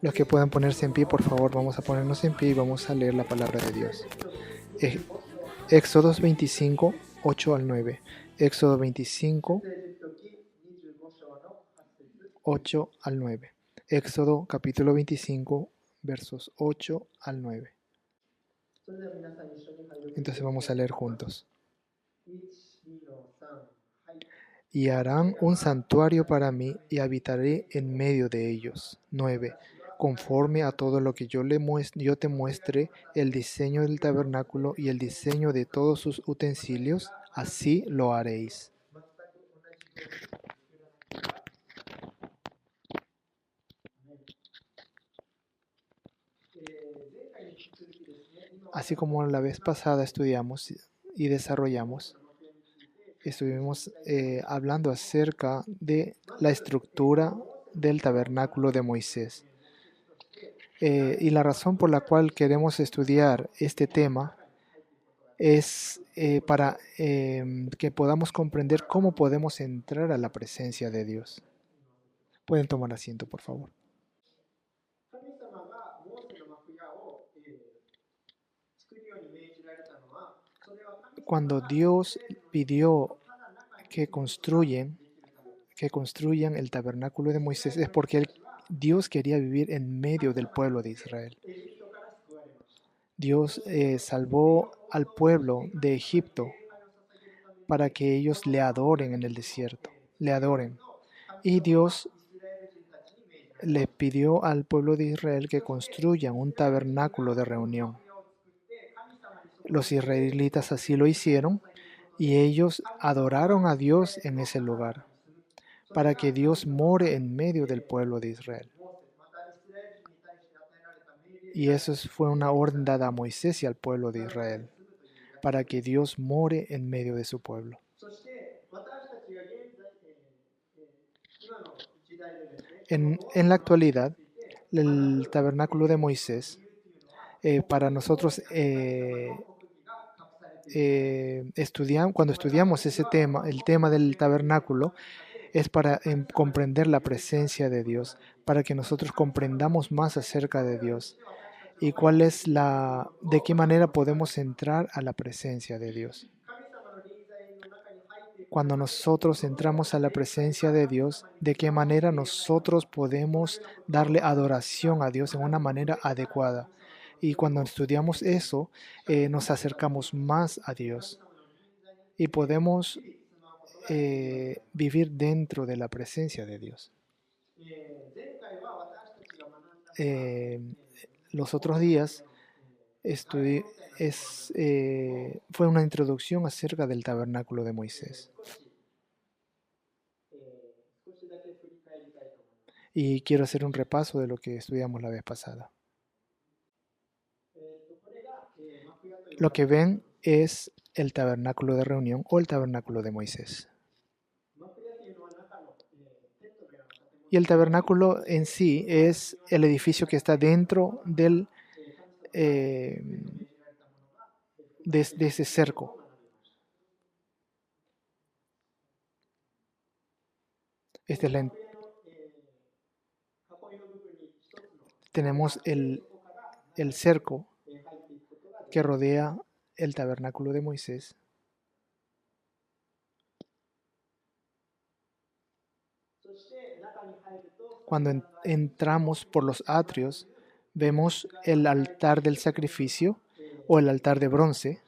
Los que puedan ponerse en pie, por favor, vamos a ponernos en pie y vamos a leer la palabra de Dios. Éxodo 25, 8 al 9. Éxodo 25, 8 al 9. Éxodo capítulo 25, versos 8 al 9. Entonces vamos a leer juntos. Y harán un santuario para mí y habitaré en medio de ellos. 9. Conforme a todo lo que yo te muestre el diseño del tabernáculo y el diseño de todos sus utensilios, así lo haréis. Así como la vez pasada estudiamos y desarrollamos, estuvimos hablando acerca de la estructura del tabernáculo de Moisés. Y la razón por la cual queremos estudiar este tema es para que podamos comprender cómo podemos entrar a la presencia de Dios. Pueden tomar asiento, por favor. Cuando Dios pidió que construyan el tabernáculo de Moisés, es porque Dios quería vivir en medio del pueblo de Israel. Dios salvó al pueblo de Egipto para que ellos le adoren en el desierto, le adoren. Y Dios le pidió al pueblo de Israel que construyan un tabernáculo de reunión. Los israelitas así lo hicieron y ellos adoraron a Dios en ese lugar, para que Dios more en medio del pueblo de Israel. Y eso fue una orden dada a Moisés y al pueblo de Israel, para que Dios more en medio de su pueblo. En la actualidad, el tabernáculo de Moisés, para nosotros cuando estudiamos ese tema, el tema del tabernáculo, es para comprender la presencia de Dios, para que nosotros comprendamos más acerca de Dios y de qué manera podemos entrar a la presencia de Dios. Cuando nosotros entramos a la presencia de Dios, de qué manera nosotros podemos darle adoración a Dios en una manera adecuada. Y cuando estudiamos eso, nos acercamos más a Dios y podemos vivir dentro de la presencia de Dios. Los otros días fue una introducción acerca del tabernáculo de Moisés. Y quiero hacer un repaso de lo que estudiamos la vez pasada. Lo que ven es el tabernáculo de reunión o el tabernáculo de Moisés. Y el tabernáculo en sí es el edificio que está dentro de ese cerco. Tenemos el cerco que rodea el tabernáculo de Moisés. Cuando entramos por los atrios, vemos el altar del sacrificio o el altar de bronce.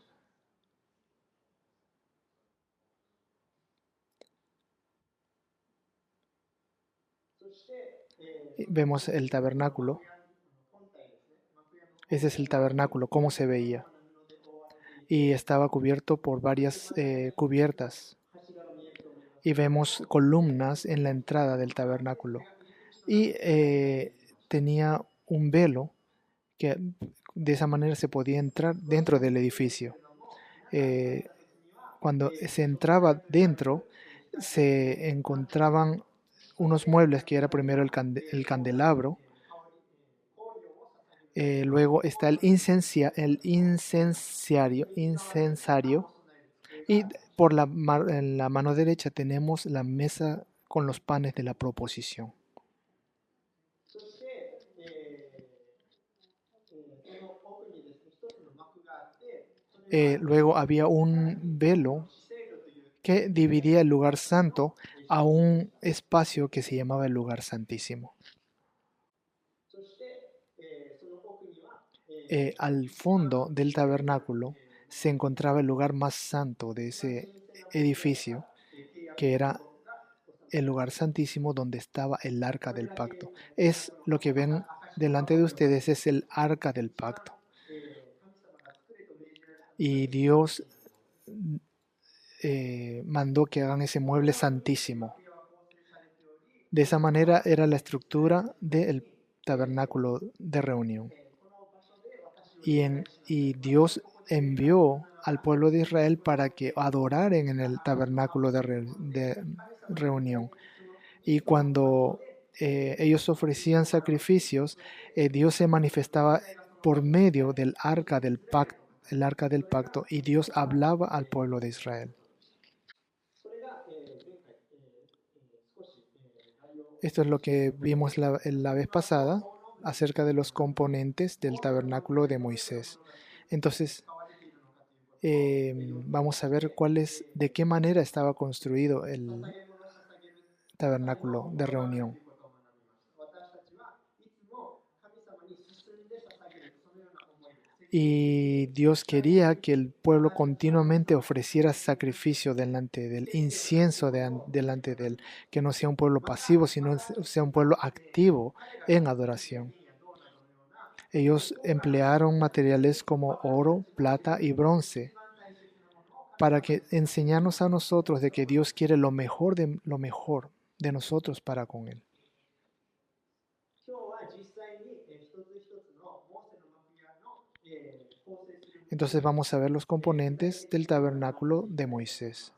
Vemos el tabernáculo. Ese es el tabernáculo, cómo se veía. Y estaba cubierto por varias cubiertas. Y vemos columnas en la entrada del tabernáculo. Y tenía un velo que de esa manera se podía entrar dentro del edificio. Cuando se entraba dentro, se encontraban unos muebles que era primero el candelabro. Luego está el incensario, y en la mano derecha tenemos la mesa con los panes de la proposición. Luego había un velo que dividía el lugar santo a un espacio que se llamaba el lugar santísimo. Al fondo del tabernáculo se encontraba el lugar más santo de ese edificio, que era el lugar santísimo donde estaba el arca del pacto. Es lo que ven delante de ustedes, es el arca del pacto. Y Dios mandó que hagan ese mueble santísimo. De esa manera era la estructura del tabernáculo de reunión. Y Dios envió al pueblo de Israel para que adoraran en el tabernáculo de reunión. Y cuando ellos ofrecían sacrificios, Dios se manifestaba por medio del arca del pacto, el arca del pacto, y Dios hablaba al pueblo de Israel. Esto es lo que vimos la vez pasada acerca de los componentes del tabernáculo de Moisés. Entonces, vamos a ver de qué manera estaba construido el tabernáculo de reunión. Y Dios quería que el pueblo continuamente ofreciera sacrificio delante de él, incienso delante de él, que no sea un pueblo pasivo, sino sea un pueblo activo en adoración. Ellos emplearon materiales como oro, plata y bronce para que enseñarnos a nosotros de que Dios quiere lo mejor de nosotros para con él. Entonces vamos a ver los componentes del tabernáculo de Moisés.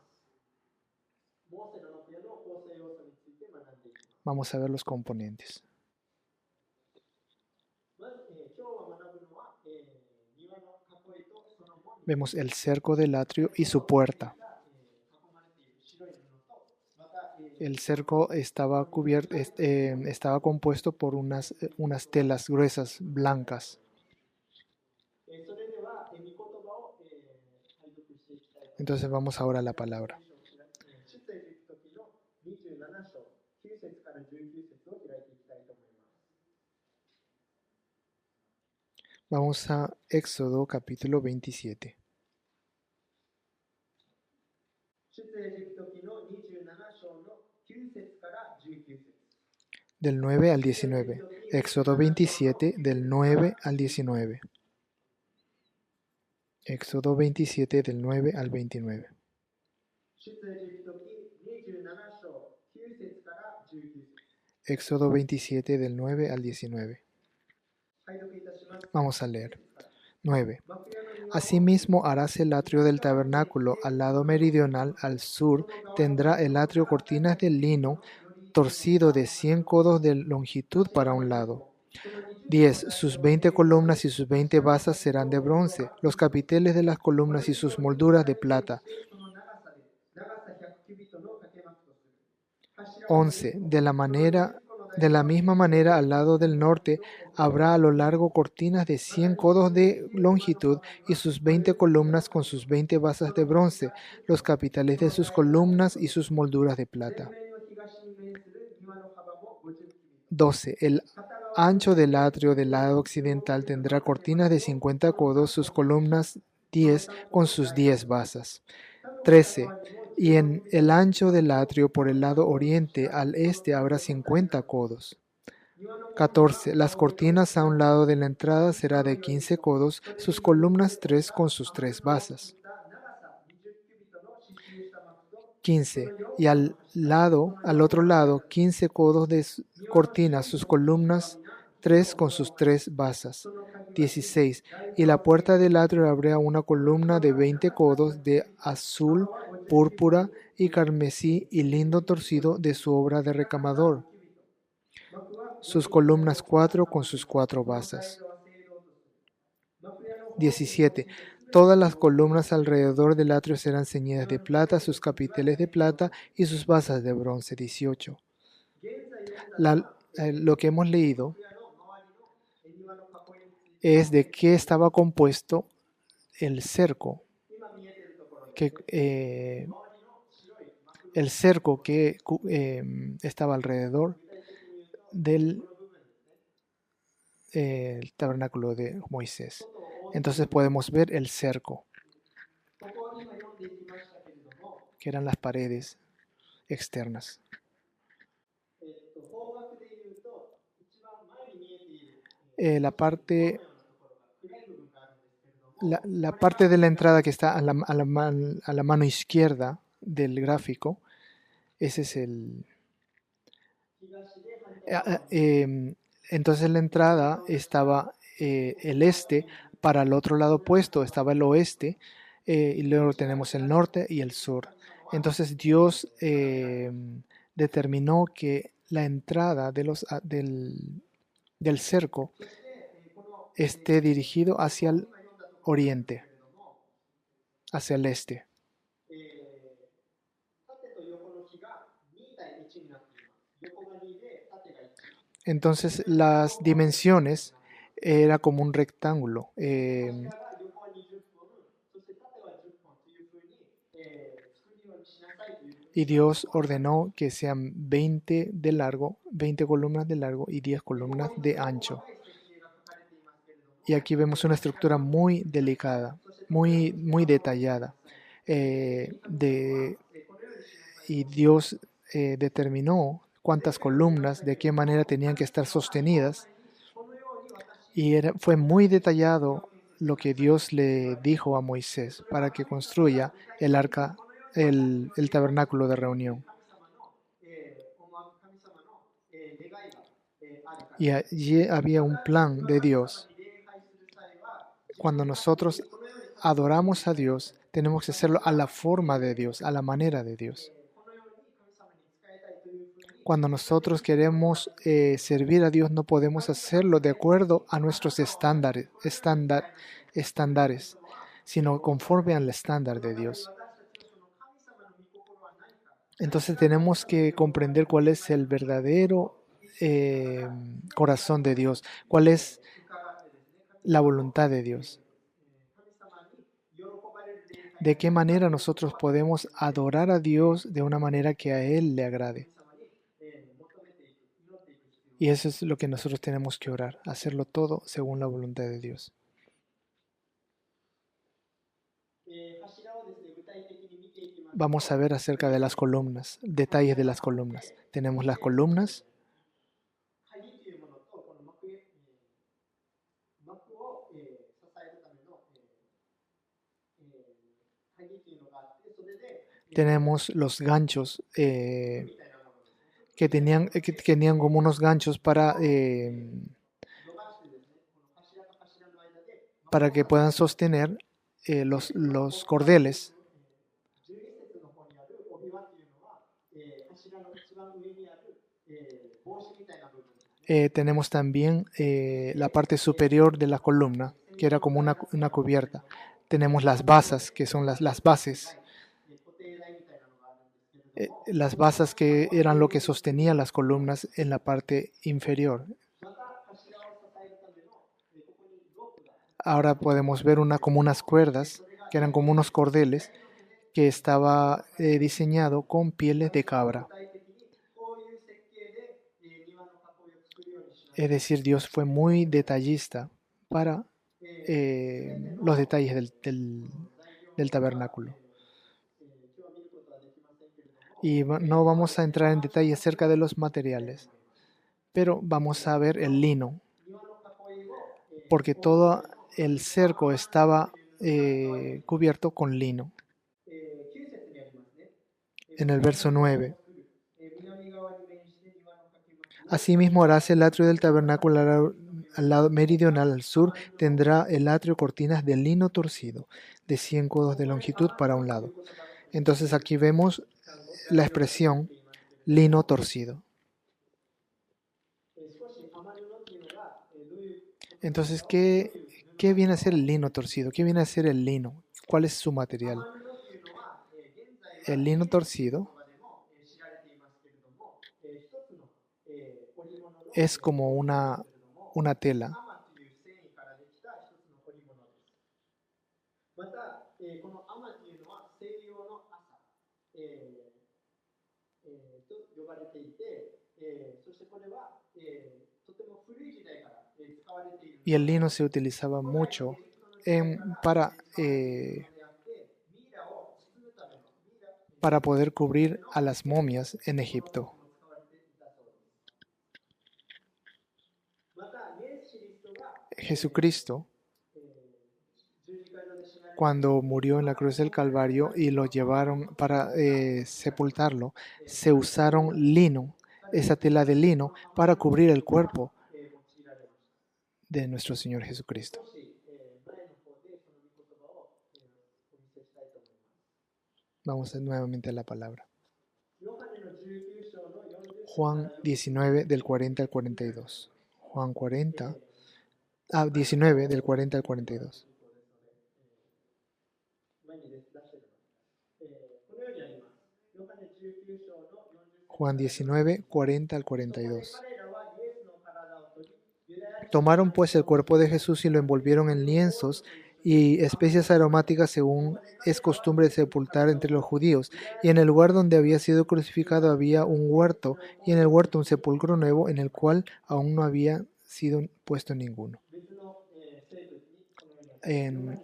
Vamos a ver los componentes. Vemos el cerco del atrio y su puerta. El cerco estaba estaba compuesto por unas telas gruesas, blancas. Entonces vamos ahora a la palabra. Vamos a Éxodo capítulo 27. Del 9 al 19. Éxodo 27 del 9 al 19. Éxodo 27 del 9 al 29. Éxodo 27 del 9 al 19. Vamos a leer. 9. Asimismo harás el atrio del tabernáculo al lado meridional, al sur, tendrá el atrio cortinas de lino torcido de 100 codos de longitud para un lado. 10. Sus 20 columnas y sus 20 basas serán de bronce, los capiteles de las columnas y sus molduras de plata. 11. De la misma manera, al lado del norte habrá a lo largo cortinas de 100 codos de longitud y sus 20 columnas con sus 20 basas de bronce, los capiteles de sus columnas y sus molduras de plata. 12. El ancho del atrio del lado occidental tendrá cortinas de 50 codos, sus columnas 10 con sus 10 basas. 13. Y en el ancho del atrio por el lado oriente al este habrá 50 codos. 14. Las cortinas a un lado de la entrada será de 15 codos, sus columnas 3 con sus 3 basas. 15. Y al otro lado, 15 codos de cortinas, sus columnas 3 con sus 3 basas. 16. Y la puerta del atrio habrá una columna de 20 codos de azul, púrpura y carmesí y lindo torcido de su obra de recamador. Sus columnas 4 con sus 4 basas. 17. Todas las columnas alrededor del atrio serán ceñidas de plata, sus capiteles de plata y sus basas de bronce. 18. Lo que hemos leído es de qué estaba compuesto el cerco que estaba alrededor del el tabernáculo de Moisés. Entonces podemos ver el cerco, que eran las paredes externas. La parte, la parte de la entrada que está a la mano izquierda del gráfico, ese es el... entonces la entrada estaba el este, para el otro lado opuesto estaba el oeste, y luego tenemos el norte y el sur. Entonces Dios determinó que la entrada del cerco esté dirigido hacia el oriente, hacia el este. Entonces las dimensiones era como un rectángulo. Y Dios ordenó que sean 20 de largo, 20 columnas de largo y 10 columnas de ancho. Y aquí vemos una estructura muy delicada, muy detallada. Y Dios determinó cuántas columnas, de qué manera tenían que estar sostenidas. Y fue muy detallado lo que Dios le dijo a Moisés para que construya el arca, el tabernáculo de reunión. Y allí había un plan de Dios. Cuando nosotros adoramos a Dios, tenemos que hacerlo a la forma de Dios, a la manera de Dios. Cuando nosotros queremos servir a Dios, no podemos hacerlo de acuerdo a nuestros estándares, sino conforme al estándar de Dios. Entonces tenemos que comprender cuál es el verdadero corazón de Dios, cuál es la voluntad de Dios. De qué manera nosotros podemos adorar a Dios de una manera que a Él le agrade. Y eso es lo que nosotros tenemos que orar, hacerlo todo según la voluntad de Dios. Vamos a ver acerca de las columnas, detalles de las columnas. Tenemos las columnas. Tenemos los ganchos que tenían como unos ganchos para que puedan sostener los cordeles. Tenemos también la parte superior de la columna, que era como una cubierta. Tenemos las basas, que son las bases. Las basas que eran lo que sostenía las columnas en la parte inferior. Ahora podemos ver como unas cuerdas, que eran como unos cordeles, que estaba diseñado con pieles de cabra. Es decir, Dios fue muy detallista para los detalles del tabernáculo. Y no vamos a entrar en detalle acerca de los materiales, pero vamos a ver el lino, porque todo el cerco estaba cubierto con lino. En el verso 9. Asimismo harás el atrio del tabernáculo al lado meridional al sur, tendrá el atrio cortinas de lino torcido, de 100 codos de longitud para un lado. Entonces aquí vemos la expresión lino torcido. Entonces, ¿qué viene a ser el lino torcido? ¿Qué viene a ser el lino? ¿Cuál es su material? El lino torcido es como una tela. Y el lino se utilizaba mucho para poder cubrir a las momias en Egipto. Jesucristo, cuando murió en la cruz del Calvario y lo llevaron para sepultarlo, se usaron lino, esa tela de lino, para cubrir el cuerpo de nuestro Señor Jesucristo. Vamos nuevamente a la palabra. Juan 19 del 40 al 42. Juan 19 del 40 al 42. Juan 19, 40 al 42. Tomaron pues el cuerpo de Jesús y lo envolvieron en lienzos y especias aromáticas según es costumbre de sepultar entre los judíos. Y en el lugar donde había sido crucificado había un huerto, y en el huerto un sepulcro nuevo en el cual aún no había sido puesto ninguno. En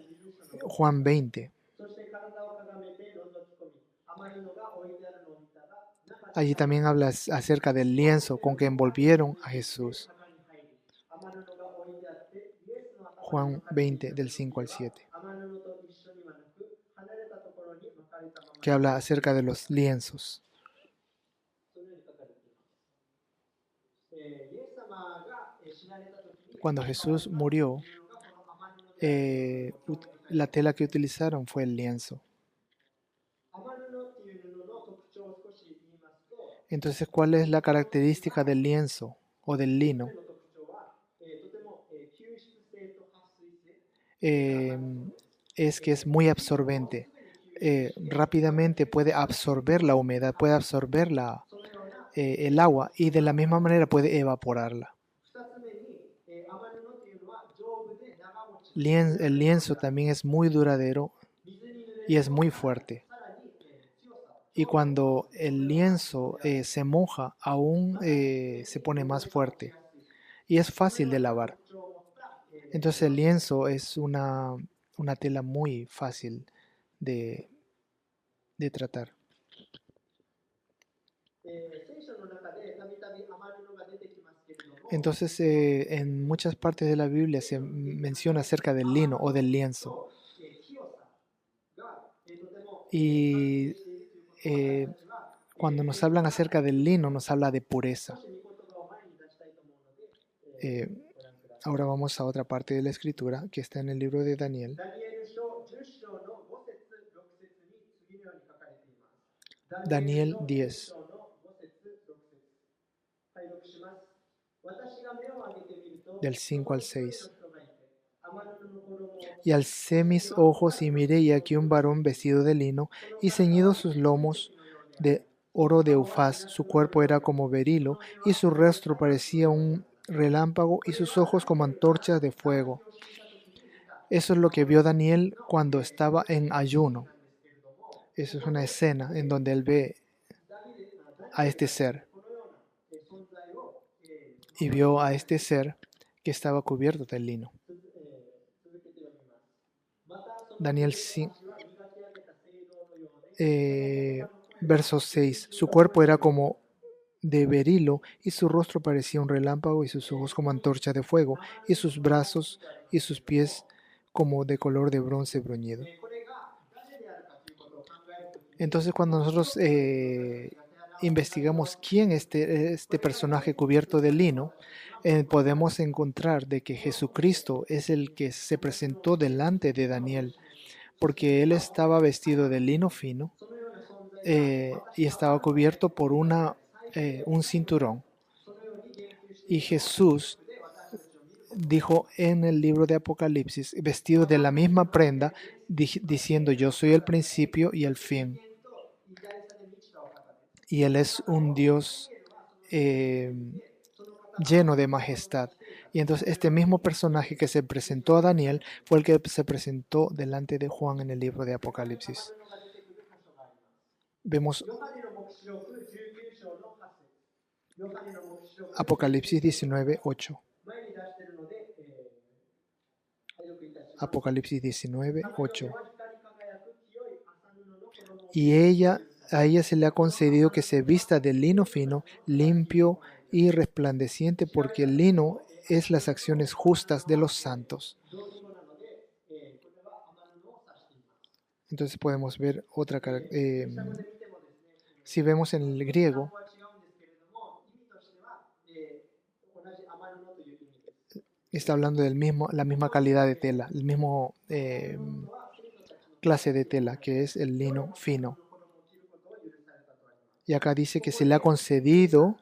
Juan 20. Allí también habla acerca del lienzo con que envolvieron a Jesús. Juan 20, del 5 al 7. Que habla acerca de los lienzos. Cuando Jesús murió, la tela que utilizaron fue el lienzo. Entonces, ¿cuál es la característica del lienzo o del lino? Es que es muy absorbente. Rápidamente puede absorber la humedad, puede absorber el agua y de la misma manera puede evaporarla. El lienzo también es muy duradero y es muy fuerte. Y cuando el lienzo se moja, aún se pone más fuerte. Y es fácil de lavar. Entonces el lienzo es una tela muy fácil de tratar. Entonces en muchas partes de la Biblia se menciona acerca del lino o del lienzo. Y cuando nos hablan acerca del lino, nos habla de pureza. Ahora vamos a otra parte de la escritura que está en el libro de Daniel. Daniel 10. Del 5 al 6. Y alcé mis ojos y miré, y aquí un varón vestido de lino y ceñidos sus lomos de oro de Ufaz. Su cuerpo era como berilo y su rostro parecía un relámpago y sus ojos como antorchas de fuego. Eso es lo que vio Daniel cuando estaba en ayuno. Eso es una escena en donde él ve a este ser. Y vio a este ser que estaba cubierto de lino. Daniel 5, verso 6. Su cuerpo era como de berilo y su rostro parecía un relámpago y sus ojos como antorcha de fuego y sus brazos y sus pies como de color de bronce bruñido. Entonces cuando nosotros investigamos quién es este personaje cubierto de lino, podemos encontrar de que Jesucristo es el que se presentó delante de Daniel, porque él estaba vestido de lino fino y estaba cubierto por un cinturón. Y Jesús dijo en el libro de Apocalipsis, vestido de la misma prenda, diciendo: yo soy el principio y el fin. Y Él es un Dios lleno de majestad. Y entonces este mismo personaje que se presentó a Daniel fue el que se presentó delante de Juan en el libro de Apocalipsis. Vemos Apocalipsis 19:8. Apocalipsis 19:8. Y a ella se le ha concedido que se vista de lino fino, limpio y resplandeciente, porque el lino es las acciones justas de los santos. Entonces podemos ver si vemos en el griego, está hablando la misma calidad de tela, el mismo clase de tela, que es el lino fino. Y acá dice que se le ha concedido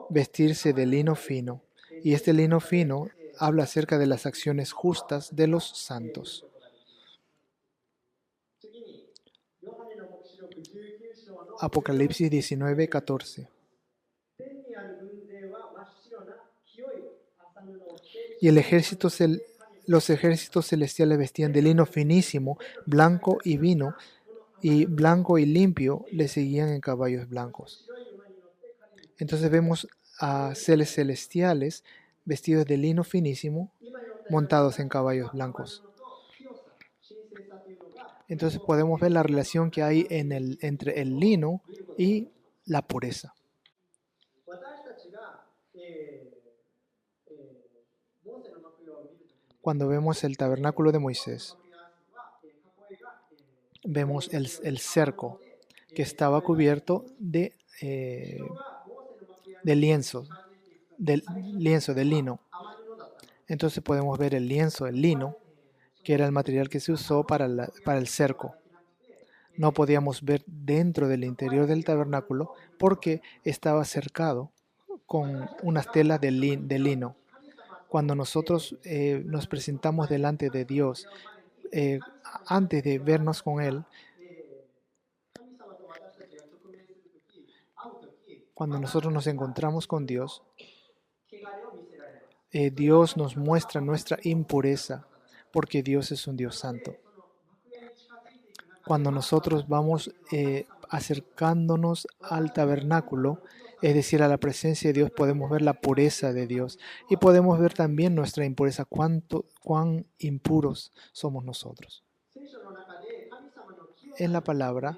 vestirse de lino fino. Y este lino fino habla acerca de las acciones justas de los santos. Apocalipsis 19:14. Y los ejércitos celestiales vestían de lino finísimo, blanco y blanco y limpio, le seguían en caballos blancos. Entonces vemos a seres celestiales vestidos de lino finísimo, montados en caballos blancos. Entonces podemos ver la relación que hay entre el lino y la pureza. Cuando vemos el tabernáculo de Moisés, vemos el cerco que estaba cubierto de lienzo, de lino. Entonces podemos ver el lienzo, el lino, que era el material que se usó para el cerco. No podíamos ver dentro del interior del tabernáculo porque estaba cercado con unas telas de lino. Cuando nosotros nos presentamos delante de Dios, antes de vernos con Él, cuando nosotros nos encontramos con Dios, Dios nos muestra nuestra impureza, porque Dios es un Dios santo. Cuando nosotros vamos acercándonos al tabernáculo, es decir, a la presencia de Dios, podemos ver la pureza de Dios y podemos ver también nuestra impureza, cuán impuros somos nosotros. En la palabra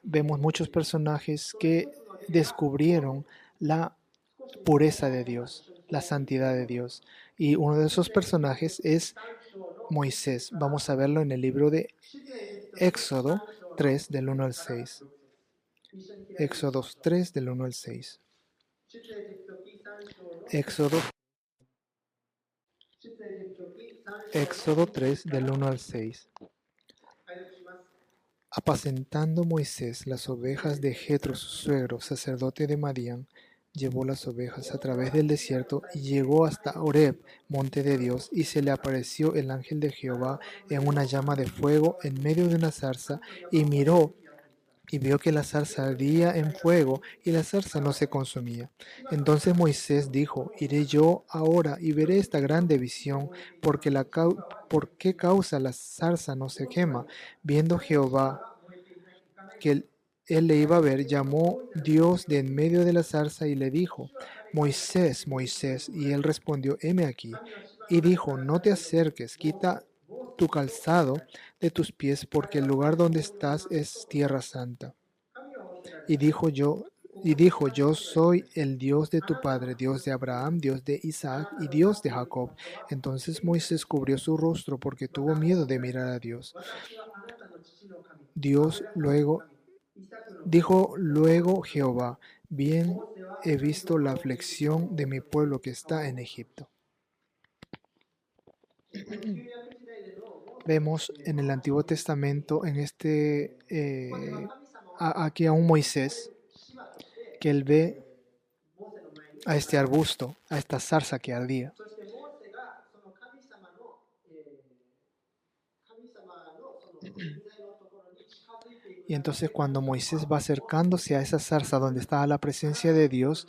vemos muchos personajes que descubrieron la pureza de Dios, la santidad de Dios. Y uno de esos personajes es Moisés. Vamos a verlo en el libro de Éxodo 3, del 1 al 6. Éxodo 3, del 1 al 6. Éxodo 3, del 1 al 6. Apacentando Moisés las ovejas de Jetro, su suegro, sacerdote de Madián, llevó las ovejas a través del desierto y llegó hasta Horeb, monte de Dios, y se le apareció el ángel de Jehová en una llama de fuego en medio de una zarza, y miró y vio que la zarza ardía en fuego y la zarza no se consumía. Entonces Moisés dijo: Iré yo ahora y veré esta grande visión, porque ¿por qué causa la zarza no se quema? Viendo Jehová que él le iba a ver, llamó Dios de en medio de la zarza y le dijo: Moisés, Moisés. Y él respondió: heme aquí. Y dijo: no te acerques, quita tu calzado de tus pies, porque el lugar donde estás es tierra santa. Y dijo: yo soy el Dios de tu padre, Dios de Abraham, Dios de Isaac y Dios de Jacob. Entonces Moisés cubrió su rostro porque tuvo miedo de mirar a Dios. Dijo luego Jehová: bien he visto la aflicción de mi pueblo que está en Egipto. Vemos en el Antiguo Testamento, aquí a un Moisés, que él ve a este arbusto, a esta zarza que ardía. Y entonces cuando Moisés va acercándose a esa zarza donde estaba la presencia de Dios,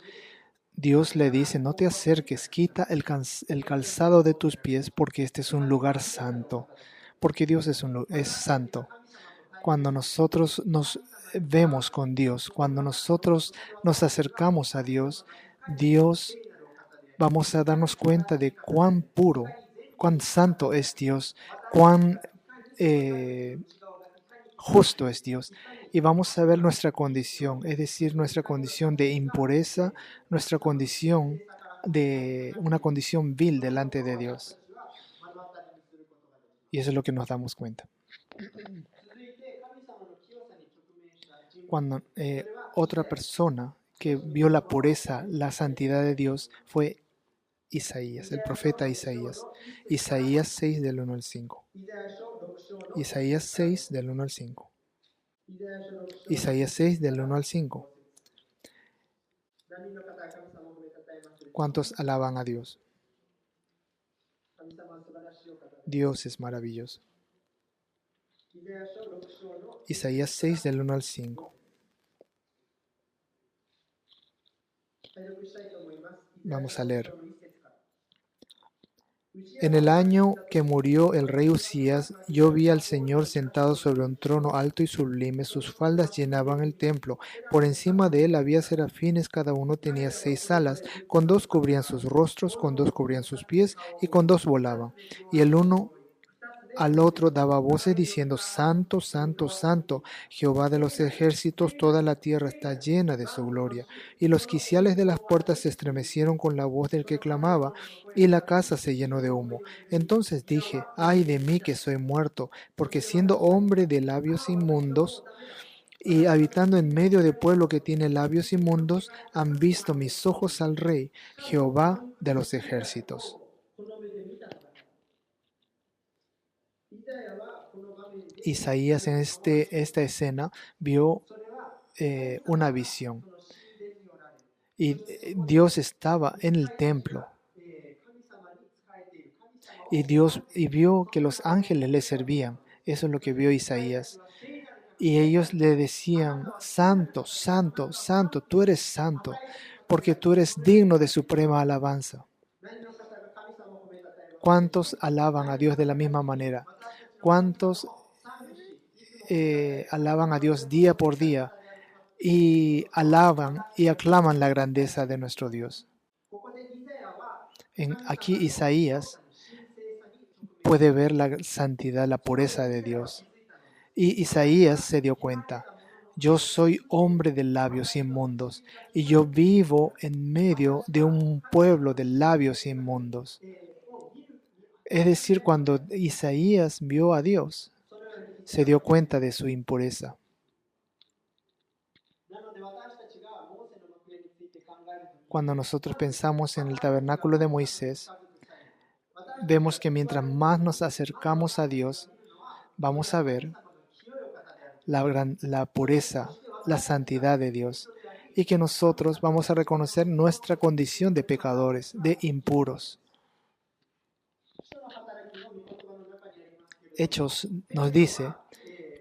Dios le dice, no te acerques, quita el calzado de tus pies porque este es un lugar santo, porque Dios es santo. Cuando nosotros nos vemos con Dios, cuando nosotros nos acercamos a Dios, Dios, vamos a darnos cuenta de cuán puro, cuán santo es Dios, cuán eh, justo es Dios. Y vamos a ver nuestra condición, es decir, nuestra condición de impureza, nuestra condición de una condición vil delante de Dios. Y eso es lo que nos damos cuenta. Cuando otra persona que vio la pureza, la santidad de Dios fue Isaías, el profeta Isaías. Isaías 6 del 1 al 5. Isaías 6 del 1 al 5. Isaías 6 del 1 al 5. ¿Cuántos alaban a Dios? Dios es maravilloso. Isaías 6 del 1 al 5. Vamos a leer. En el año que murió el rey Usías, yo vi al Señor sentado sobre un trono alto y sublime. Sus faldas llenaban el templo. Por encima de él había serafines, cada uno tenía 6 alas. Con 2 cubrían sus rostros, con 2 cubrían sus pies y con 2 volaban. Y el uno al otro daba voces diciendo, Santo, Santo, Santo, Jehová de los ejércitos, toda la tierra está llena de su gloria. Y los quiciales de las puertas se estremecieron con la voz del que clamaba, y la casa se llenó de humo. Entonces dije, ay de mí que soy muerto, porque siendo hombre de labios inmundos, y habitando en medio de pueblo que tiene labios inmundos, han visto mis ojos al Rey, Jehová de los ejércitos. Isaías en esta escena vio una visión y Dios estaba en el templo y vio que los ángeles le servían. Eso es lo que vio Isaías. Y ellos le decían, Santo, Santo, Santo, tú eres santo, porque tú eres digno de suprema alabanza. ¿Cuántos alaban a Dios de la misma manera? ¿Cuántos alaban a Dios día por día y alaban y aclaman la grandeza de nuestro Dios? Aquí Isaías puede ver la santidad, la pureza de Dios. Y Isaías se dio cuenta, yo soy hombre de labios inmundos y yo vivo en medio de un pueblo de labios inmundos. Es decir, cuando Isaías vio a Dios, se dio cuenta de su impureza. Cuando nosotros pensamos en el tabernáculo de Moisés, vemos que mientras más nos acercamos a Dios, vamos a ver la pureza, la santidad de Dios, y que nosotros vamos a reconocer nuestra condición de pecadores, de impuros. Hechos nos dice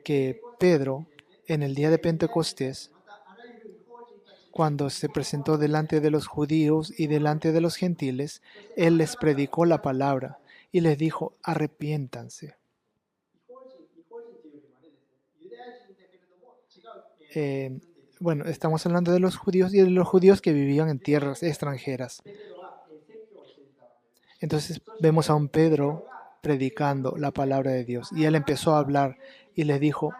que Pedro, en el día de Pentecostés, cuando se presentó delante de los judíos y delante de los gentiles, él les predicó la palabra y les dijo, arrepiéntanse. Bueno, estamos hablando de los judíos y de los judíos que vivían en tierras extranjeras. Entonces vemos a un Pedro predicando la palabra de Dios y él empezó a hablar y les dijo,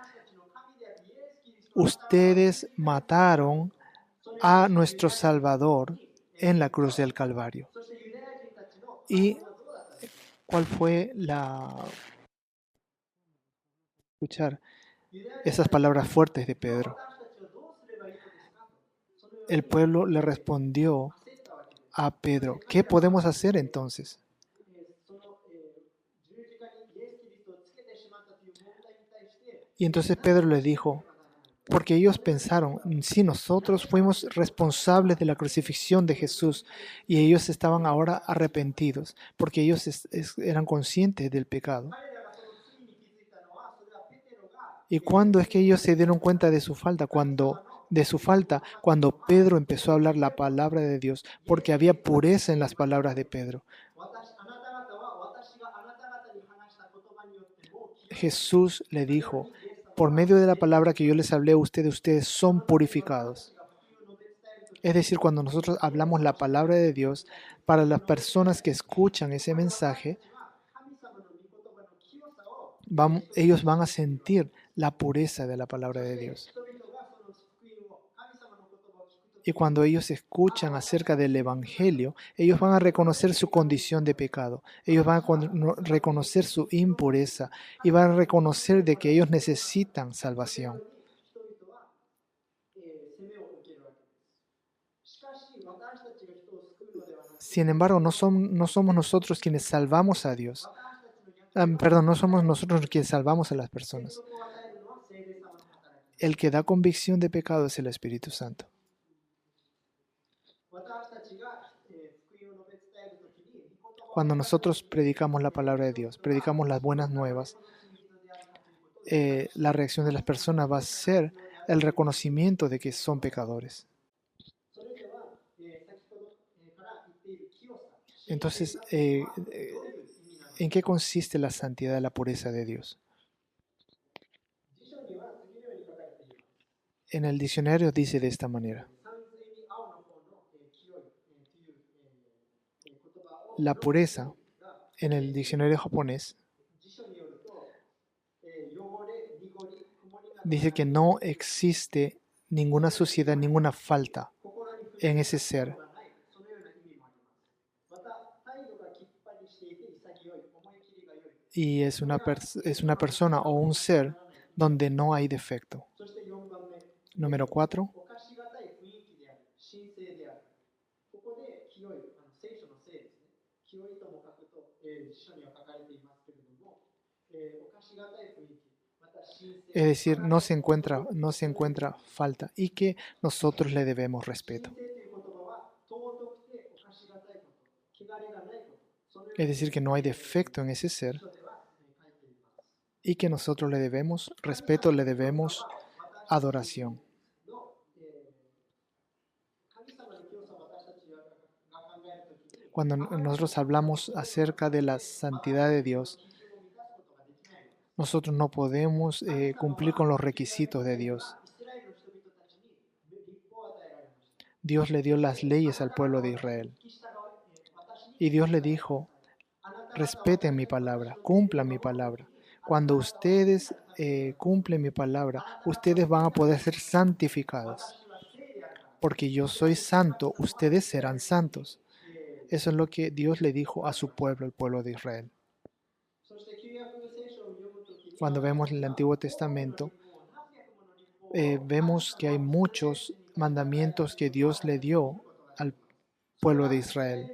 ustedes mataron a nuestro Salvador en la cruz del Calvario. ¿Y cuál fue escuchar esas palabras fuertes de Pedro? El pueblo le respondió a Pedro, ¿qué podemos hacer entonces? Y entonces Pedro les dijo, porque ellos pensaron, si nosotros fuimos responsables de la crucifixión de Jesús y ellos estaban ahora arrepentidos, porque ellos eran conscientes del pecado. ¿Y cuándo es que ellos se dieron cuenta de su falta? Cuando de su falta cuando Pedro empezó a hablar la palabra de Dios, porque había pureza en las palabras de Pedro. Jesús le dijo, por medio de la palabra que yo les hablé a ustedes son purificados. Es decir, cuando nosotros hablamos la palabra de Dios, para las personas que escuchan ese mensaje, ellos van a sentir la pureza de la palabra de Dios. Y cuando ellos escuchan acerca del Evangelio, ellos van a reconocer su condición de pecado. Ellos van a reconocer su impureza y van a reconocer de que ellos necesitan salvación. Sin embargo, no somos nosotros quienes salvamos a Dios. Perdón, no somos nosotros quienes salvamos a las personas. El que da convicción de pecado es el Espíritu Santo. Cuando nosotros predicamos la palabra de Dios, predicamos las buenas nuevas, la reacción de las personas va a ser el reconocimiento de que son pecadores. Entonces, ¿en qué consiste la santidad, la pureza de Dios? En el diccionario dice de esta manera. La pureza, en el diccionario japonés, dice que no existe ninguna suciedad, ninguna falta en ese ser. Y es una persona o un ser donde no hay defecto. Número 4. Es decir, no se encuentra falta y que nosotros le debemos respeto. Es decir, que no hay defecto en ese ser y que nosotros le debemos respeto, le debemos adoración. Cuando nosotros hablamos acerca de la santidad de Dios, nosotros no podemos cumplir con los requisitos de Dios. Dios le dio las leyes al pueblo de Israel. Y Dios le dijo, respeten mi palabra, cumplan mi palabra. Cuando ustedes cumplen mi palabra, ustedes van a poder ser santificados. Porque yo soy santo, ustedes serán santos. Eso es lo que Dios le dijo a su pueblo, el pueblo de Israel. Cuando vemos el Antiguo Testamento, vemos que hay muchos mandamientos que Dios le dio al pueblo de Israel.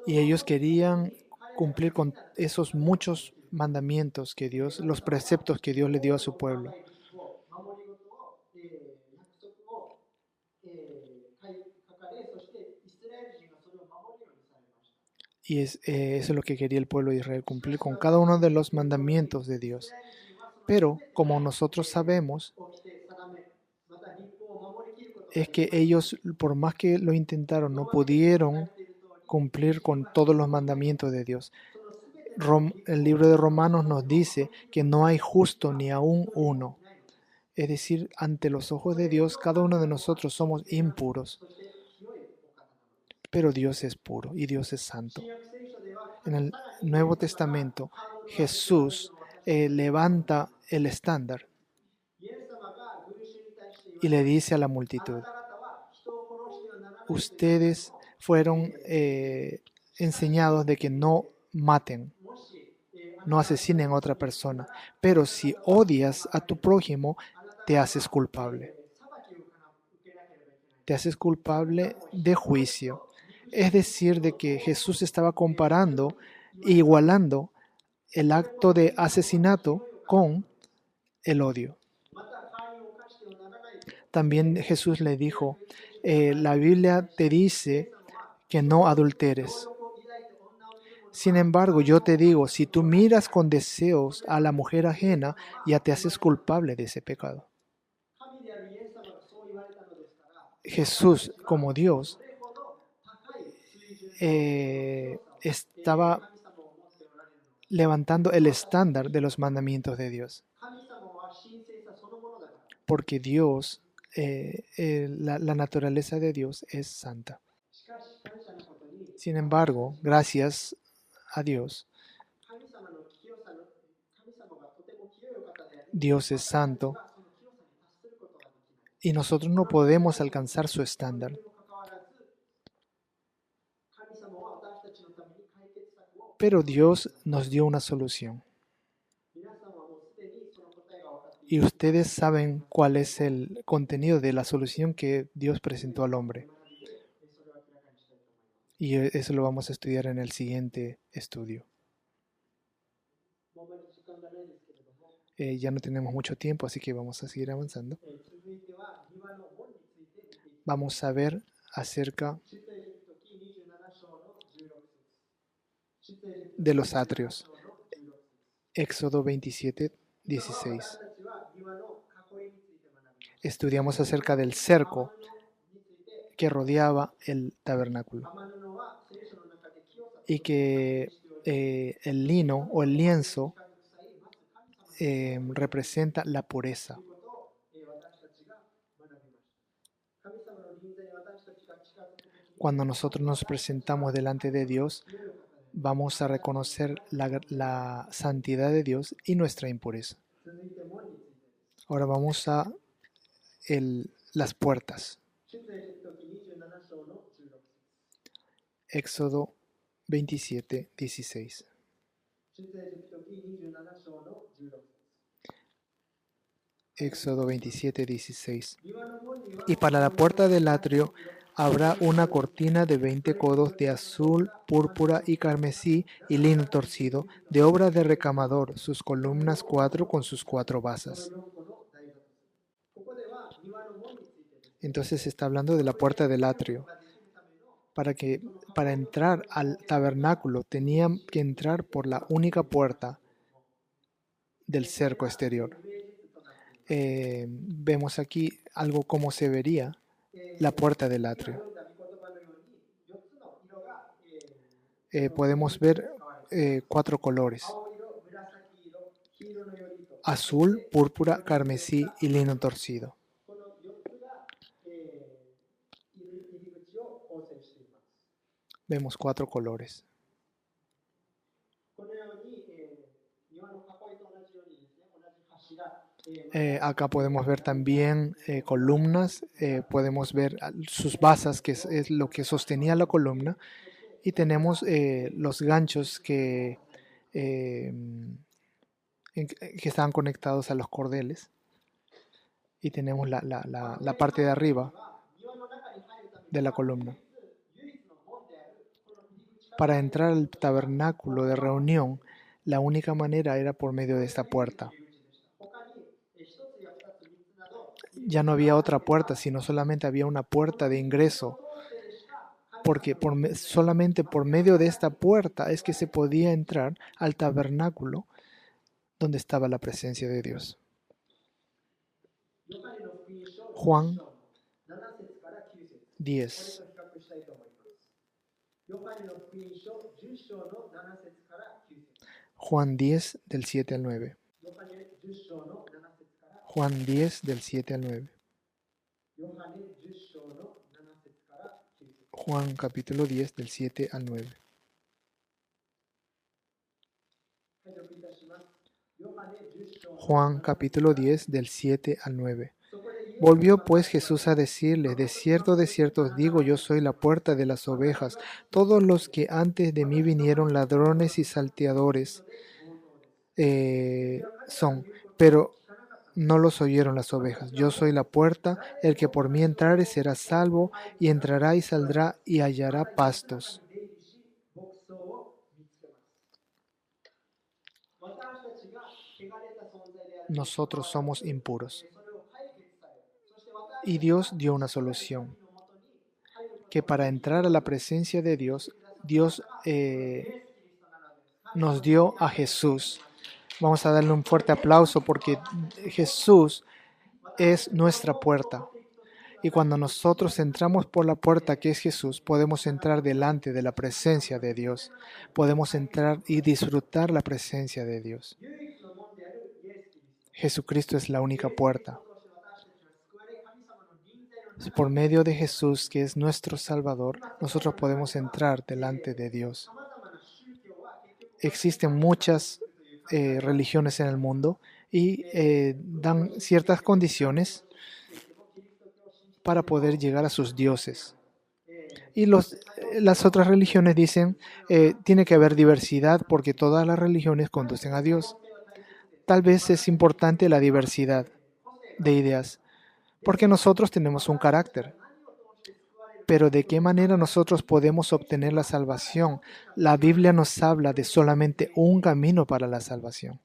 Y ellos querían cumplir con esos muchos mandamientos que Dios, los preceptos que Dios le dio a su pueblo. Y eso es lo que quería el pueblo de Israel, cumplir con cada uno de los mandamientos de Dios. Pero, como nosotros sabemos, es que ellos, por más que lo intentaron, no pudieron cumplir con todos los mandamientos de Dios. El libro de Romanos nos dice que no hay justo ni aún uno. Es decir, ante los ojos de Dios, cada uno de nosotros somos impuros. Pero Dios es puro y Dios es santo. En el Nuevo Testamento, Jesús levanta el estándar y le dice a la multitud, ustedes fueron enseñados de que no maten, no asesinen a otra persona, pero si odias a tu prójimo, te haces culpable. Te haces culpable de juicio. Es decir, de que Jesús estaba comparando e igualando el acto de asesinato con el odio. También Jesús le dijo, la Biblia te dice que no adulteres. Sin embargo, yo te digo, si tú miras con deseos a la mujer ajena, ya te haces culpable de ese pecado. Jesús, como Dios, estaba levantando el estándar de los mandamientos de Dios. Porque Dios, la naturaleza de Dios es santa. Sin embargo, gracias a Dios, Dios es santo y nosotros no podemos alcanzar su estándar. Pero Dios nos dio una solución. Y ustedes saben cuál es el contenido de la solución que Dios presentó al hombre. Y eso lo vamos a estudiar en el siguiente estudio. Ya no tenemos mucho tiempo, así que vamos a seguir avanzando. Vamos a ver acerca de los atrios. Éxodo 27, 16. Estudiamos acerca del cerco que rodeaba el tabernáculo y que el lino o el lienzo representa la pureza. Cuando nosotros nos presentamos delante de Dios, vamos a reconocer la santidad de Dios y nuestra impureza. Ahora vamos a las puertas. Éxodo 27, 16. Éxodo 27, 16. Y para la puerta del atrio habrá una cortina de 20 codos de azul, púrpura y carmesí y lino torcido, de obra de recamador, sus columnas 4 con sus 4 basas. Entonces está hablando de la puerta del atrio. Para entrar al tabernáculo tenían que entrar por la única puerta del cerco exterior. Vemos aquí algo como se vería la puerta del atrio. Podemos ver 4 colores: azul, púrpura, carmesí y lino torcido. Vemos 4 colores. Acá podemos ver también columnas, podemos ver sus basas, que es lo que sostenía la columna, y tenemos los ganchos que estaban conectados a los cordeles, y tenemos la parte de arriba de la columna. Para entrar al tabernáculo de reunión, la única manera era por medio de esta puerta. Ya no había otra puerta, sino solamente había una puerta de ingreso, porque solamente por medio de esta puerta es que se podía entrar al tabernáculo donde estaba la presencia de Dios. Juan 10. Juan 10 del 7 al 9. Juan 10 del 7 al 9. Juan capítulo 10 del 7 al 9. Juan capítulo 10 del 7 al 9. Volvió pues Jesús a decirles: de cierto os digo, yo soy la puerta de las ovejas. Todos los que antes de mí vinieron, ladrones y salteadores son, pero no los oyeron las ovejas. Yo soy la puerta, el que por mí entrare será salvo, y entrará y saldrá y hallará pastos. Nosotros somos impuros. Y Dios dio una solución, que para entrar a la presencia de Dios, Dios nos dio a Jesús. Vamos a darle un fuerte aplauso porque Jesús es nuestra puerta. Y cuando nosotros entramos por la puerta que es Jesús, podemos entrar delante de la presencia de Dios. Podemos entrar y disfrutar la presencia de Dios. Jesucristo es la única puerta. Por medio de Jesús, que es nuestro Salvador, nosotros podemos entrar delante de Dios. Existen muchas religiones en el mundo y dan ciertas condiciones para poder llegar a sus dioses. Y las otras religiones dicen, tiene que haber diversidad porque todas las religiones conducen a Dios. Tal vez es importante la diversidad de ideas, porque nosotros tenemos un carácter. Pero ¿de qué manera nosotros podemos obtener la salvación? La Biblia nos habla de solamente un camino para la salvación.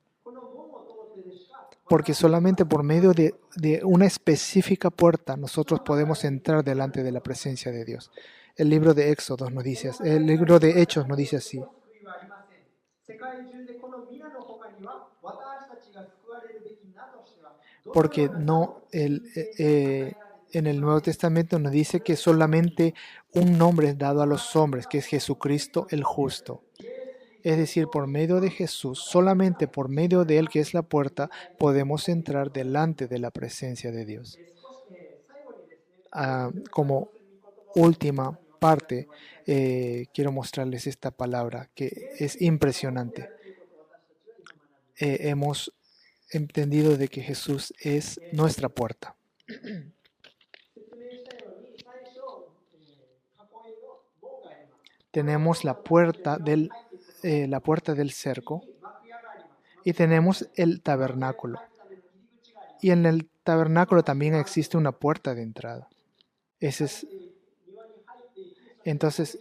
Porque solamente por medio de una específica puerta nosotros podemos entrar delante de la presencia de Dios. El libro de Éxodos nos dice, el libro de Hechos nos dice así. Porque no en el Nuevo Testamento nos dice que solamente un nombre es dado a los hombres, que es Jesucristo el justo. Es decir, por medio de Jesús, solamente por medio de Él, que es la puerta, podemos entrar delante de la presencia de Dios. Como última parte, quiero mostrarles esta palabra que es impresionante. Hemos entendido de que Jesús es nuestra puerta. Tenemos la puerta del cerco y tenemos el tabernáculo. Y en el tabernáculo también existe una puerta de entrada. Entonces,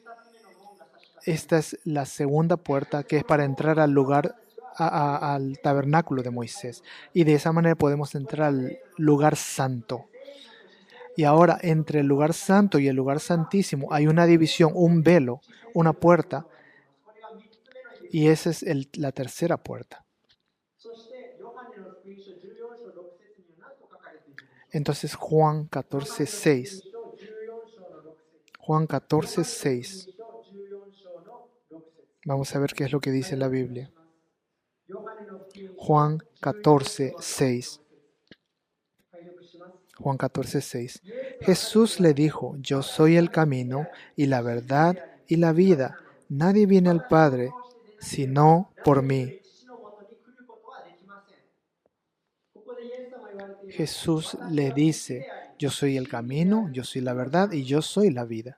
esta es la segunda puerta que es para entrar al lugar, al tabernáculo de Moisés. Y de esa manera podemos entrar al lugar santo. Y ahora, entre el lugar santo y el lugar santísimo hay una división, un velo, una puerta. Y esa es la tercera puerta. Entonces, Juan 14:6. Juan 14:6. Vamos a ver qué es lo que dice la Biblia. Juan 14:6. Juan 14:6. Jesús le dijo, yo soy el camino y la verdad y la vida. Nadie viene al Padre sino por mí. Jesús le dice, yo soy el camino, yo soy la verdad y yo soy la vida.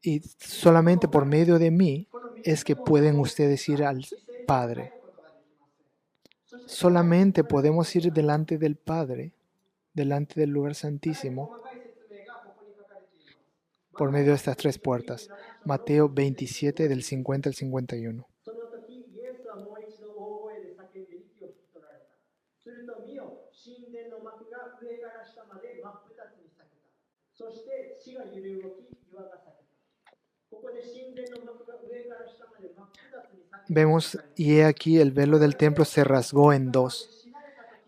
Y solamente por medio de mí es que pueden ustedes ir al Padre. Solamente podemos ir delante del Padre, delante del lugar santísimo, por medio de estas tres puertas. Mateo 27, del 50 al 51. Vemos, y he aquí el velo del templo se rasgó en dos.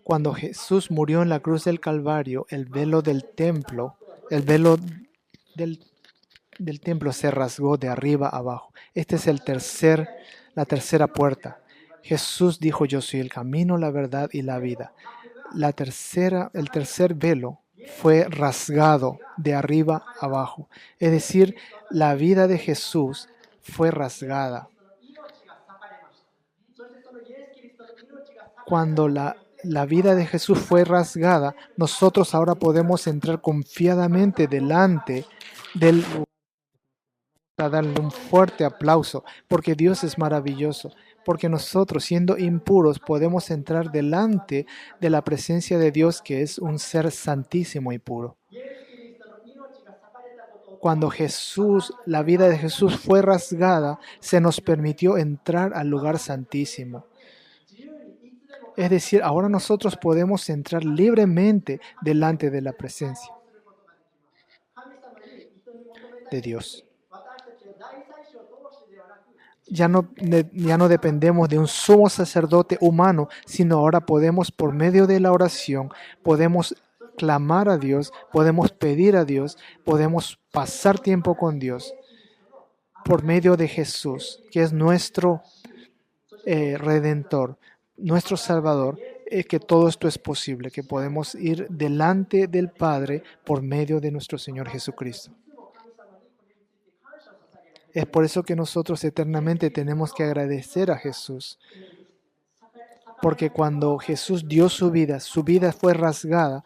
Cuando Jesús murió en la cruz del Calvario, el velo del templo, el velo del templo se rasgó de arriba a abajo. Esta es la tercera puerta. Jesús dijo, yo soy el camino, la verdad y la vida. El tercer velo fue rasgado de arriba a abajo. Es decir, la vida de Jesús fue rasgada. Cuando la vida de Jesús fue rasgada, nosotros ahora podemos entrar confiadamente delante del lugar. A darle un fuerte aplauso, porque Dios es maravilloso, porque nosotros, siendo impuros, podemos entrar delante de la presencia de Dios, que es un ser santísimo y puro. Cuando la vida de Jesús fue rasgada, se nos permitió entrar al lugar santísimo. Es decir, ahora nosotros podemos entrar libremente delante de la presencia de Dios. ya no dependemos de un sumo sacerdote humano, sino ahora podemos, por medio de la oración, podemos clamar a Dios, podemos pedir a Dios, podemos pasar tiempo con Dios por medio de Jesús, que es nuestro Redentor, nuestro Salvador, que todo esto es posible, que podemos ir delante del Padre por medio de nuestro Señor Jesucristo. Es por eso que nosotros eternamente tenemos que agradecer a Jesús, porque cuando Jesús dio su vida fue rasgada,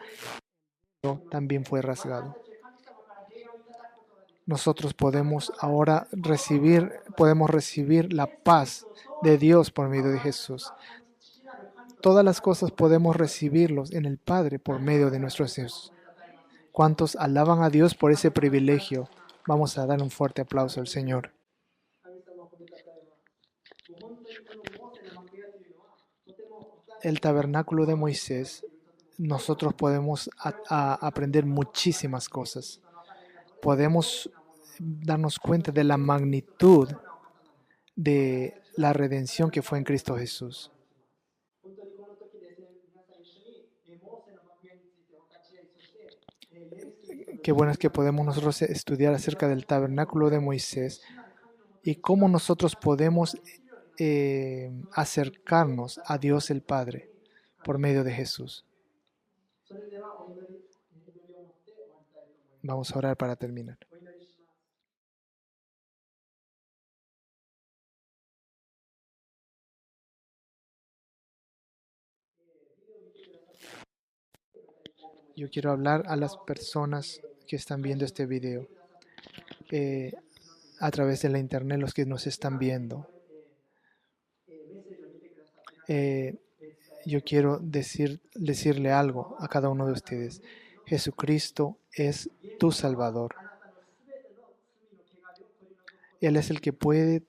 también fue rasgado. Nosotros podemos ahora podemos recibir la paz de Dios por medio de Jesús. Todas las cosas podemos recibirlos en el Padre por medio de nuestro Jesús. ¿Cuántos alaban a Dios por ese privilegio? Vamos a dar un fuerte aplauso al Señor. El tabernáculo de Moisés, nosotros podemos aprender muchísimas cosas. Podemos darnos cuenta de la magnitud de la redención que fue en Cristo Jesús. Qué bueno es que podemos nosotros estudiar acerca del tabernáculo de Moisés y cómo nosotros podemos acercarnos a Dios el Padre por medio de Jesús. Vamos a orar para terminar. Yo quiero hablar a las personas que están viendo este video a través de la internet, los que nos están viendo. Yo quiero decirle algo a cada uno de ustedes. Jesucristo es tu Salvador. Él es el que puede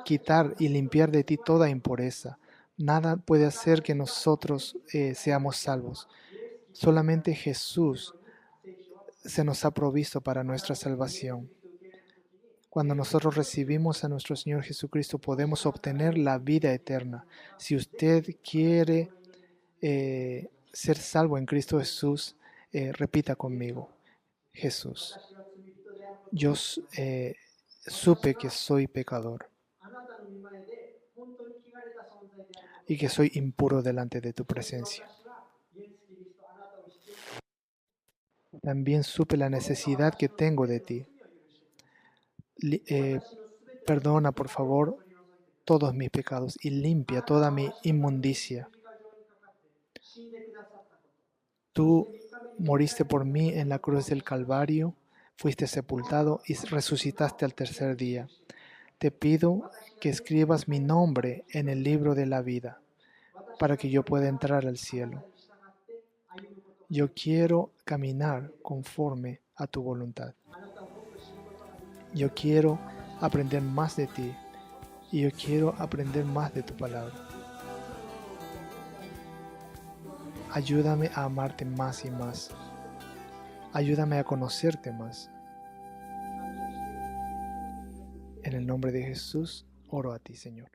quitar y limpiar de ti toda impureza. Nada puede hacer que nosotros seamos salvos. Solamente Jesús se nos ha provisto para nuestra salvación. Cuando nosotros recibimos a nuestro Señor Jesucristo, podemos obtener la vida eterna. Si usted quiere ser salvo en Cristo Jesús, repita conmigo: Jesús, yo supe que soy pecador y que soy impuro delante de tu presencia. También supe la necesidad que tengo de ti. Perdona, por favor, todos mis pecados y limpia toda mi inmundicia. Tú moriste por mí en la cruz del Calvario, fuiste sepultado y resucitaste al tercer día. Te pido que escribas mi nombre en el libro de la vida, para que yo pueda entrar al cielo. Yo quiero caminar conforme a tu voluntad. Yo quiero aprender más de ti y yo quiero aprender más de tu palabra. Ayúdame a amarte más y más. Ayúdame a conocerte más. En el nombre de Jesús, oro a ti, Señor.